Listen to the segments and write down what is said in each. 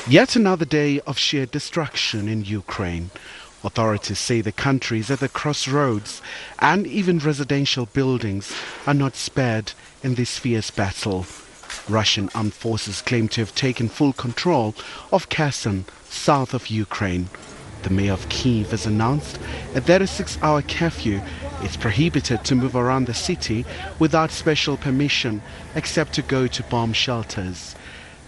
Yet another day of sheer destruction in Ukraine. Authorities say the country is at the crossroads and even residential buildings are not spared in this fierce battle. Russian armed forces claim to have taken full control of Kherson, south of Ukraine. The mayor of Kyiv has announced a 36-hour curfew. It's prohibited to move around the city without special permission except to go to bomb shelters.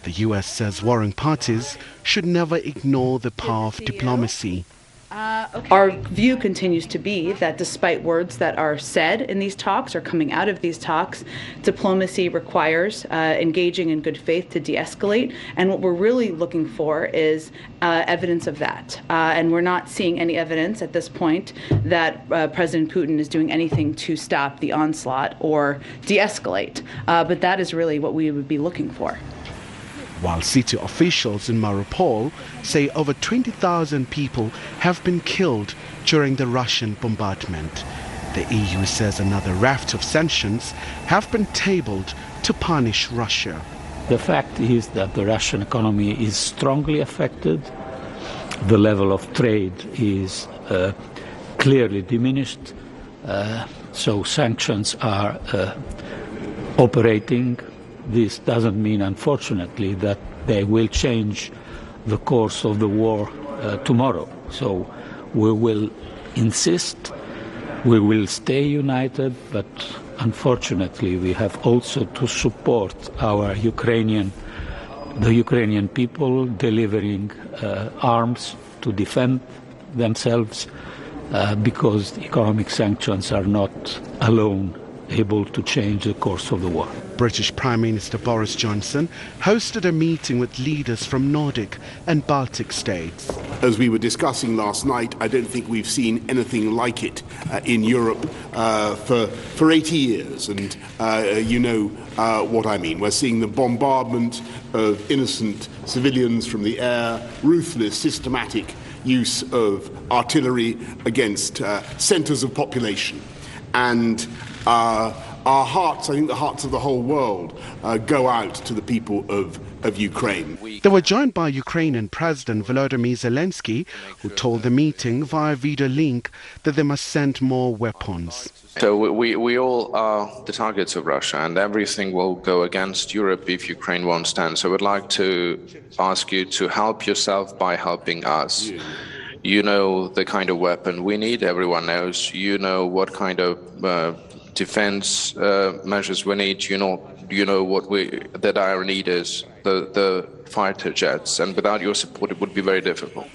The US says warring parties should never ignore the power of diplomacy. Our view continues to be that despite words that are said in these talks or coming out of these talks, diplomacy requires engaging in good faith to de-escalate, and what we're really looking for is evidence of that. And we're not seeing any evidence at this point that President Putin is doing anything to stop the onslaught or de-escalate, but that is really what we would be looking for. While city officials in Mariupol say over 20,000 people have been killed during the Russian bombardment. The EU says another raft of sanctions have been tabled to punish Russia. The fact is that the Russian economy is strongly affected. The level of trade is clearly diminished. So sanctions are operating. This doesn't mean, unfortunately, that they will change the course of the war tomorrow. So we will insist, we will stay united, but unfortunately we have also to support the Ukrainian people delivering arms to defend themselves because economic sanctions are not alone able to change the course of the war. British Prime Minister Boris Johnson hosted a meeting with leaders from Nordic and Baltic states. As we were discussing last night, I don't think we've seen anything like it in Europe for 80 years. And you know what I mean. We're seeing the bombardment of innocent civilians from the air, ruthless, systematic use of artillery against centres of population. And our hearts, I think the hearts of the whole world, go out to the people of Ukraine. They were joined by Ukrainian President Volodymyr Zelensky, who told the meeting via video link that they must send more weapons. So we all are the targets of Russia, and everything will go against Europe if Ukraine won't stand. So I would like to ask you to help yourself by helping us. You know the kind of weapon we need, everyone knows. You know what kind of defense measures we need. You know what the dire need is, the fighter jets, and without your support it would be very difficult.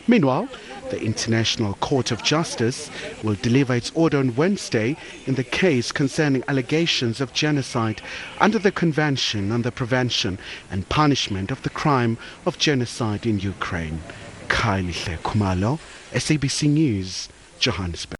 Meanwhile, the International Court of Justice will deliver its order on Wednesday in the case concerning allegations of genocide under the Convention on the Prevention and Punishment of the Crime of Genocide in Ukraine. Khayelihle Khumalo, SABC News, Johannesburg.